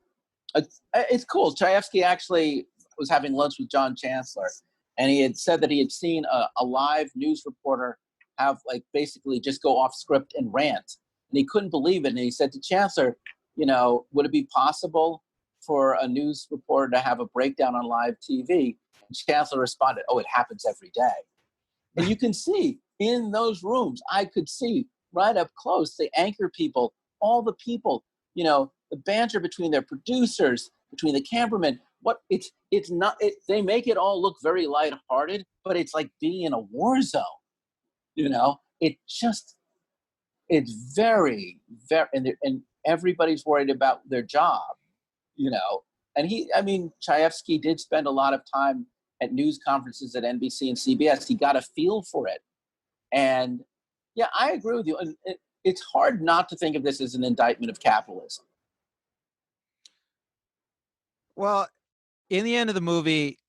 It's cool. Chayefsky actually was having lunch with John Chancellor, and he had said that he had seen a live news reporter have like basically just go off script and rant. And he couldn't believe it. And he said to Chancellor, would it be possible for a news reporter to have a breakdown on live TV? And Chancellor responded, oh, it happens every day. And you can see in those rooms, I could see right up close, the anchor people, all the people, the banter between their producers, between the cameramen. It's not, they make it all look very lighthearted, but it's like being in a war zone. It's very, very, and everybody's worried about their job, And Chayefsky did spend a lot of time at news conferences at NBC and CBS. He got a feel for it. And yeah, I agree with you. And it's hard not to think of this as an indictment of capitalism. Well, in the end of the movie,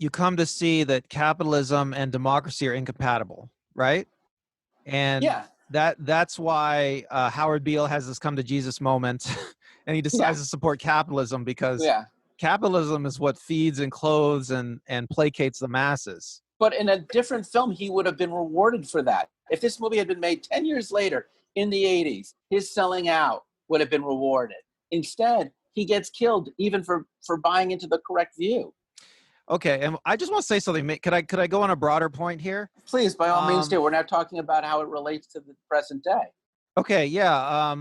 you come to see that capitalism and democracy are incompatible, right? And Yeah, that's why Howard Beale has this come to Jesus moment, and he yeah, decides to support capitalism because yeah. capitalism is what feeds and clothes and placates the masses. But in a different film, he would have been rewarded for that. If this movie had been made 10 years later in the 80s, his selling out would have been rewarded. Instead, he gets killed even for buying into the correct view. Okay, and I just want to say something. Could I go on a broader point here? Please, by all means, Um, do. We're not talking about how it relates to the present day. okay, yeah.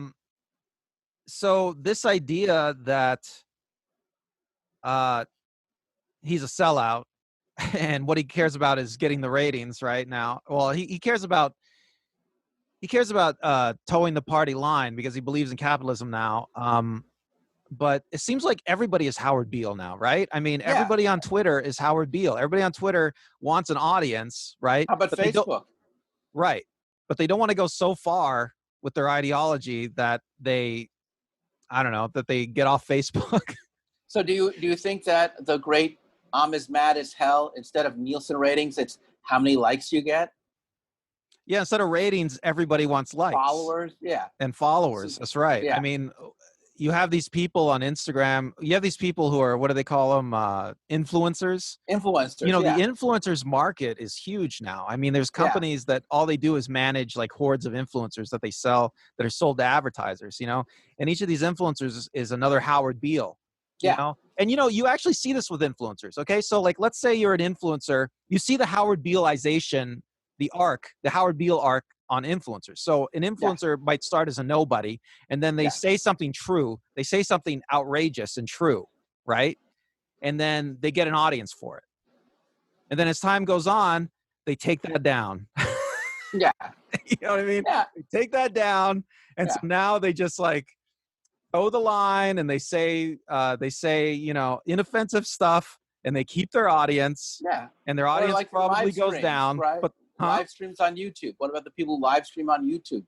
So this idea that uh, he's a sellout and what he cares about is getting the ratings right now. Well, he cares about towing the party line because he believes in capitalism now. But it seems like everybody is Howard Beale now, right? I mean, Yeah. everybody on Twitter is Howard Beale. Everybody on Twitter wants an audience, right? How about But they don't, Facebook? right? But they don't want to go so far with their ideology that I don't know, that they get off Facebook. So do you think that the great I'm as mad as hell, instead of Nielsen ratings, it's how many likes you get? Yeah, instead of ratings, everybody wants likes Followers? Yeah. and So, followers. That's right. I yeah. mean, you have these people on Instagram. You have these people who are, what do they call them? Influencers. You Influencers, know, the yeah. influencers market is huge now. I mean, there's Yeah. companies that all they do is manage like hordes of influencers that they sell that are sold to advertisers, you know, and each of these influencers is another Howard Beale, you Yeah. know, and you know, you actually see this with influencers. Okay. So like, let's say you're an influencer, you see the Howard Bealeization, the Howard Beale arc on influencers. So an Yeah. influencer might start as a nobody and then they Yeah. say something true. They say something outrageous and true, right? And then they get an audience for it. And then as time goes on, they take that down. Yeah. You know what I mean? Yeah. They take that down. And so Yeah. now they just like toe the line and they say, you know, inoffensive stuff and they keep their audience Yeah. and their Or audience like live probably goes streams, down. right? But huh? Live streams on YouTube. What about the people who live stream on YouTube?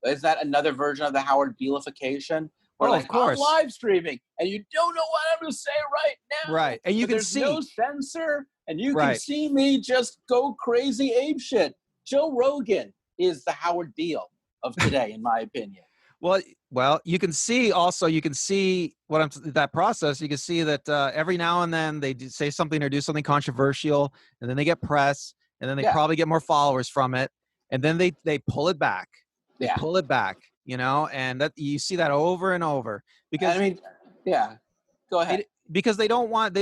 Is that another version of the Howard Bealification? Where Oh, of like, I'm course. live streaming and you don't know what I'm going to say right now, Right. And you but can there's no see, censor and you can right. see me just go crazy ape shit. Joe Rogan is the Howard Beale of today, in my opinion. Well, you can see also, you can see that process. You can see that every now and then they say something or do something controversial, and then they get press, and then they Yeah. probably get more followers from it, and then they pull it back. They Yeah. pull it back, you know, and that you see that over and over I because mean, yeah. Go ahead. they don't want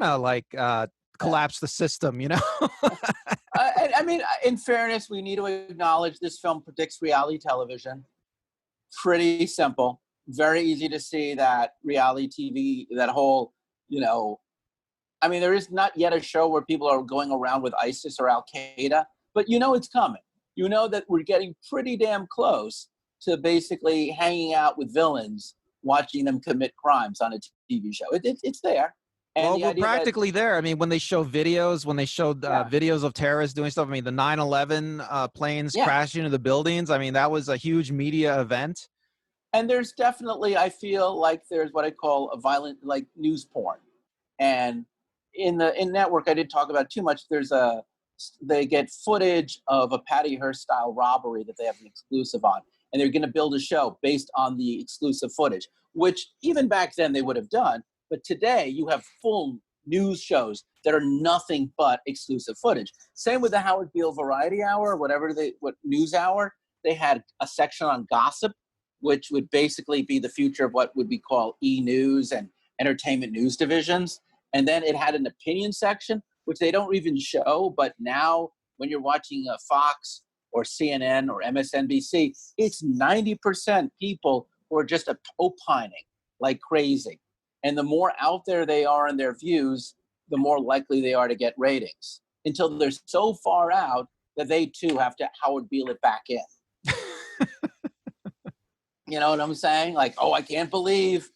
to like Yeah. collapse the system, you know. I mean, in fairness, we need to acknowledge this film predicts reality television. Pretty simple, very easy to see that reality TV, that whole, you know, I mean, there is not yet a show where people are going around with ISIS or Al Qaeda, but you know it's coming. You know that we're getting pretty damn close to basically hanging out with villains, watching them commit crimes on a TV show. It's there. And Well, the we're idea that, practically there. I mean, when they show videos, when they showed yeah, videos of terrorists doing stuff, I mean, the 9/11 planes yeah. crashing into the buildings, I mean, that was a huge media event. And there's definitely, I feel like there's what I call a violent, like news porn. And in network, I didn't talk about too much. They get footage of a Patty Hearst style robbery that they have an exclusive on, and they're going to build a show based on the exclusive footage, which even back then they would have done. But today you have full news shows that are nothing but exclusive footage. Same with the Howard Beale Variety Hour, what news hour. They had a section on gossip, which would basically be the future of what would be called e-news and entertainment news divisions. And then it had an opinion section, which they don't even show. But now when you're watching Fox or CNN or MSNBC, it's 90% people who are just opining like crazy. And the more out there they are in their views, the more likely they are to get ratings until they're so far out that they too have to Howard Beale it back in. You know what I'm saying? Like, oh, I can't believe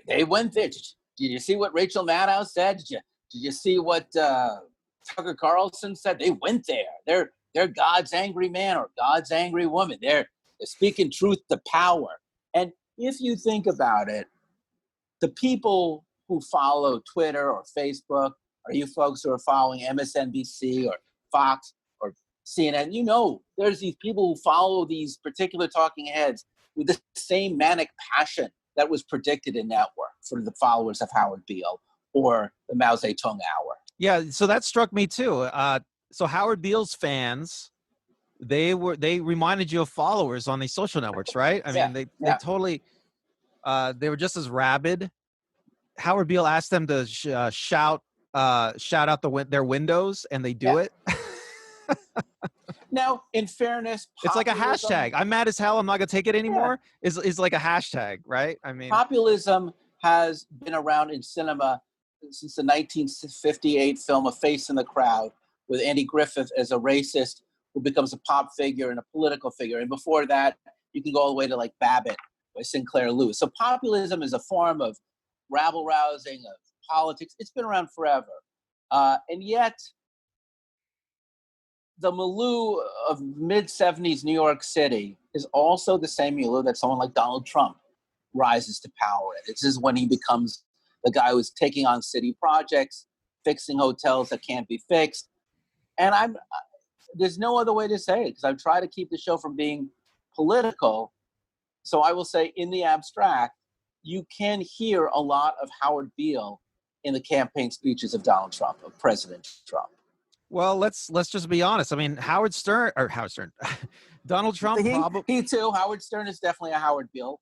they went there. Did you see what Rachel Maddow said? Did you see what Tucker Carlson said? They went there. They're God's angry man or God's angry woman. They're speaking truth to power. And if you think about it, the people who follow Twitter or Facebook, or you folks who are following MSNBC or Fox or CNN, you know there's these people who follow these particular talking heads with the same manic passion that was predicted in that work for the followers of Howard Beale or the Mao Zedong hour. Yeah, so that struck me too. So Howard Beale's fans, they reminded you of followers on these social networks, right? I Yeah, mean, they yeah. totally they were just as rabid. Howard Beale asked them to shout out their windows, and they do Yeah. it. Now, in fairness, It's like a populism, hashtag. I'm mad as hell. I'm not gonna take it yeah, anymore. Is like a hashtag, right? I mean, populism has been around in cinema since the 1958 film A Face in the Crowd, with Andy Griffith as a racist who becomes a pop figure and a political figure. And before that, you can go all the way to like Babbitt by Sinclair Lewis. So populism is a form of rabble rousing, of politics. It's been around forever. And yet, the milieu of mid-70s New York City is also the same milieu that someone like Donald Trump rises to power in. This is when he becomes the guy who's taking on city projects, fixing hotels that can't be fixed. And there's no other way to say it, because I've tried to keep the show from being political. So I will say, in the abstract, you can hear a lot of Howard Beale in the campaign speeches of Donald Trump, of President Trump. well, let's just be honest. I mean, Howard Stern, Donald Trump probably. He too. Howard Stern is definitely a Howard Beale.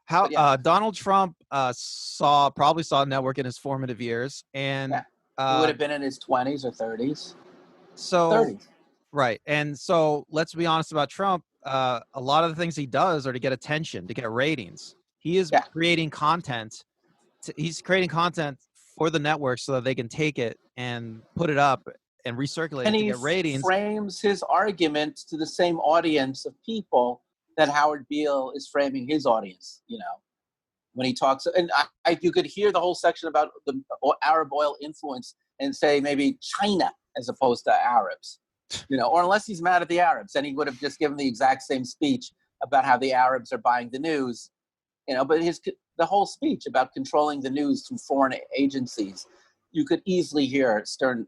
How Yeah. Donald Trump probably saw a network in his formative years, and Yeah. He would have been in his 20s or 30s. so 30s. right. And so let's be honest about Trump. A lot of the things he does are to get attention, to get ratings. He is creating content. He's creating content for the network so that they can take it and put it up and recirculate And it to he get ratings. frames his arguments to the same audience of people that Howard Beale is framing his audience, when he talks. And you could hear the whole section about the Arab oil influence and say maybe China as opposed to Arabs, or unless he's mad at the Arabs, then he would have just given the exact same speech about how the Arabs are buying the news, but the whole speech about controlling the news through foreign agencies, you could easily hear Sternwood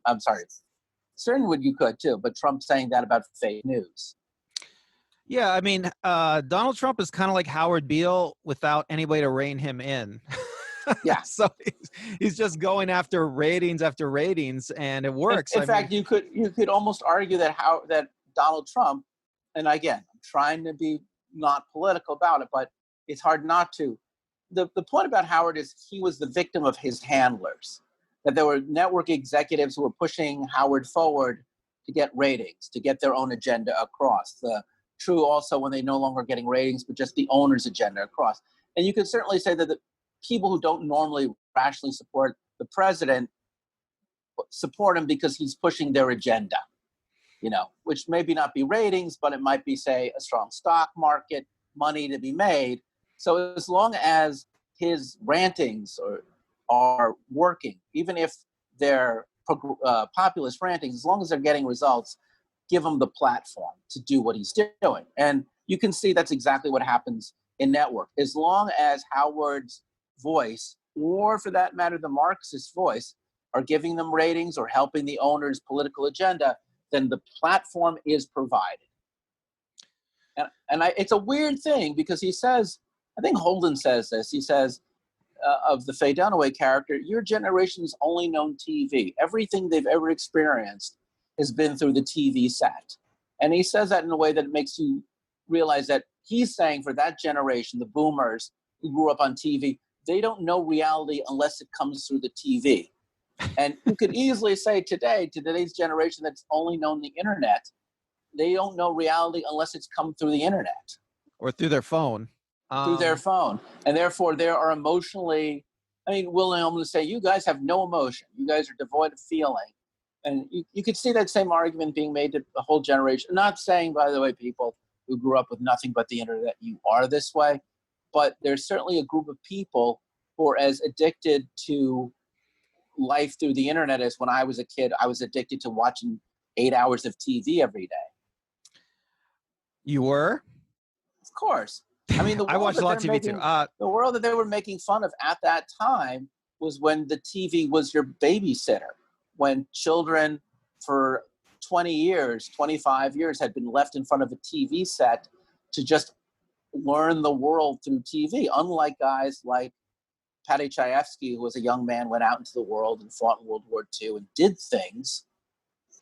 you could too, but Trump saying that about fake news. Yeah, I mean, Donald Trump is kind of like Howard Beale without any way to rein him in. Yeah. So he's just going after ratings after ratings, and it works. In fact, you could almost argue that Donald Trump, and again, I'm trying to be not political about it, but it's hard not to. The point about Howard is he was the victim of his handlers. That there were network executives who were pushing Howard forward to get ratings, to get their own agenda across. True also when they no longer getting ratings, but just the owner's agenda across. And you could certainly say that the people who don't normally rationally support the president support him because he's pushing their agenda, which maybe not be ratings, but it might be, say, a strong stock market, money to be made. So as long as his rantings are working, even if they're populist rantings, as long as they're getting results, give him the platform to do what he's doing. And you can see that's exactly what happens in network. As long as Howard's voice, or for that matter, the Marxist voice, are giving them ratings or helping the owner's political agenda, then the platform is provided. And it's a weird thing because he says, I think Holden says this, he says, of the Faye Dunaway character, your generation's only known TV. Everything they've ever experienced has been through the TV set. And he says that in a way that makes you realize that he's saying for that generation, the boomers who grew up on TV, they don't know reality unless it comes through the TV. And you could easily say today, to today's generation that's only known the internet, they don't know reality unless it's come through the internet. Or through their phone. Through their phone. And therefore, they are emotionally, willing to say, you guys have no emotion. You guys are devoid of feeling. And you could see that same argument being made to a whole generation. Not saying, by the way, people who grew up with nothing but the internet, you are this way. But there's certainly a group of people who are as addicted to life through the internet as when I was a kid. I was addicted to watching 8 hours of TV every day. You were? Of course. I watched a lot of TV too. The world that they were making fun of at that time was when the TV was your babysitter. when children for 20 years, 25 years had been left in front of a TV set to just learn the world through TV, unlike guys like Paddy Chayefsky, who was a young man, went out into the world and fought in World War II and did things.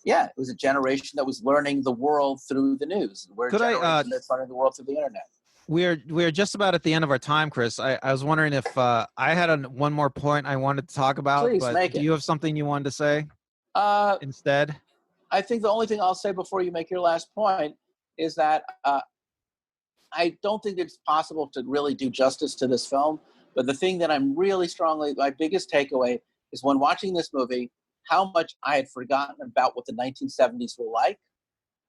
Yeah, it was a generation that was learning the world through the news. We're a generation that's learning the world through the internet. We're just about at the end of our time, Chris. I was wondering if I had one more point I wanted to talk about. Please but make it. Do you have something you wanted to say instead? I think the only thing I'll say before you make your last point is that I don't think it's possible to really do justice to this film. But the thing that I'm really my biggest takeaway is when watching this movie, how much I had forgotten about what the 1970s were like,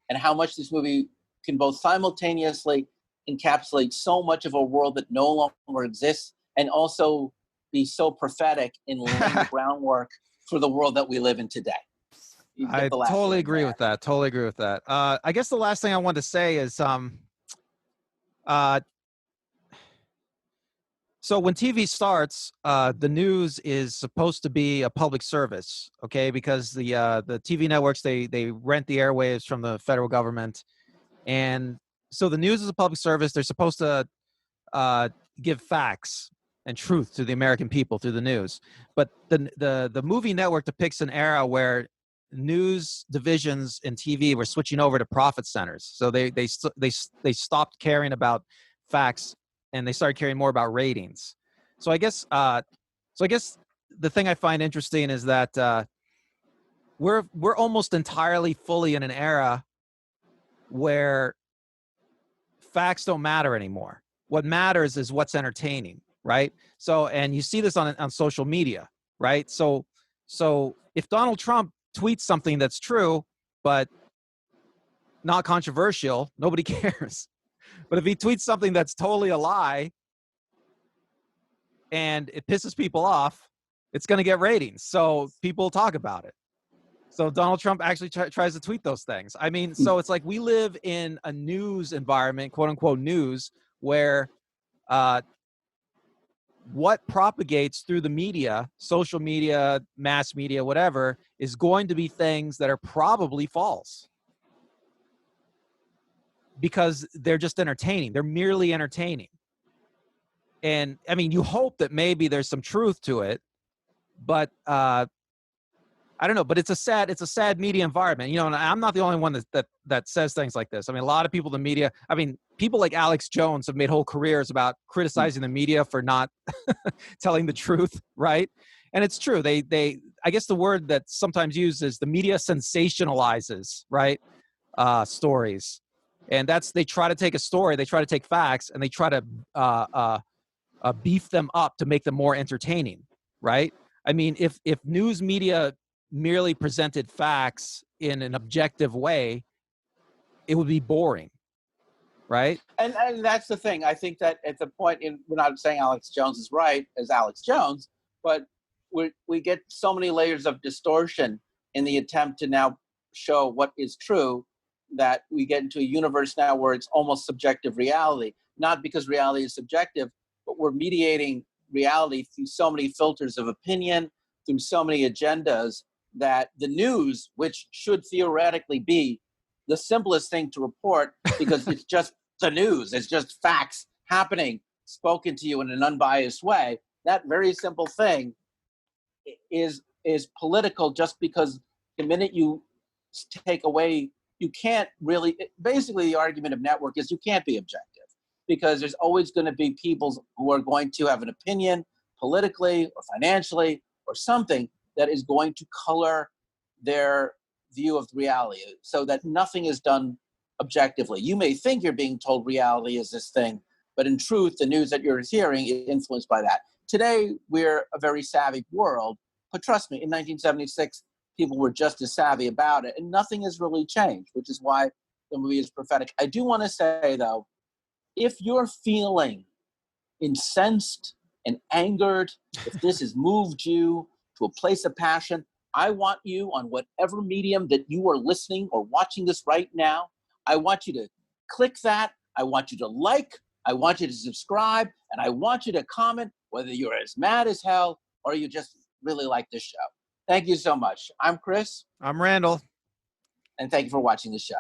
and how much this movie can both simultaneously encapsulate so much of a world that no longer exists, and also be so prophetic in laying the groundwork for the world that we live in today. I totally agree with that. Totally agree with that. I guess the last thing I want to say is, so when TV starts, the news is supposed to be a public service, okay? Because the TV networks, they rent the airwaves from the federal government, and so the news is a public service. They're supposed to give facts and truth to the American people through the news. But the movie network depicts an era where news divisions in TV were switching over to profit centers. So they stopped caring about facts and they started caring more about ratings. So I guess the thing I find interesting is that we're almost entirely fully in an era where facts don't matter anymore. What matters is what's entertaining, right? So, and you see this on social media, right? So if Donald Trump tweets something that's true, but not controversial, nobody cares. But if he tweets something that's totally a lie and it pisses people off, it's going to get ratings. So people talk about it. So Donald Trump actually tries to tweet those things. I mean, so it's like we live in a news environment, quote unquote news, where what propagates through the media, social media, mass media, whatever, is going to be things that are probably false. Because they're just entertaining. They're merely entertaining. And I mean, you hope that maybe there's some truth to it, but I don't know, but it's a sad media environment, you know, and I'm not the only one that says things like this. I mean, a lot of people in the media, I mean, people like Alex Jones have made whole careers about criticizing the media for not telling the truth, right? And it's true. I guess the word that's sometimes used is the media sensationalizes, right? Stories. And they try to take a story, they try to take facts, and they try to beef them up to make them more entertaining, right? I mean, if news media merely presented facts in an objective way, it would be boring, right? And that's the thing. I think that at the point, we're not saying Alex Jones is right as Alex Jones, but we get so many layers of distortion in the attempt to now show what is true that we get into a universe now where it's almost subjective reality. Not because reality is subjective, but we're mediating reality through so many filters of opinion, through so many agendas, that the news, which should theoretically be the simplest thing to report because it's just the news, it's just facts happening, spoken to you in an unbiased way, that very simple thing is political, just because the minute you take away, you can't really, basically the argument of network is you can't be objective, because there's always going to be people who are going to have an opinion politically or financially or something that is going to color their view of reality, so that nothing is done objectively. You may think you're being told reality is this thing, but in truth, the news that you're hearing is influenced by that. Today, we're a very savvy world, but trust me, in 1976, people were just as savvy about it, and nothing has really changed, which is why the movie is prophetic. I do want to say, though, if you're feeling incensed and angered, if this has moved you to a place of passion, I want you, on whatever medium that you are listening or watching this right now, I want you to click that. I want you to like. I want you to subscribe. And I want you to comment whether you're as mad as hell or you just really like this show. Thank you so much. I'm Chris, I'm Randall. and thank you for watching the show.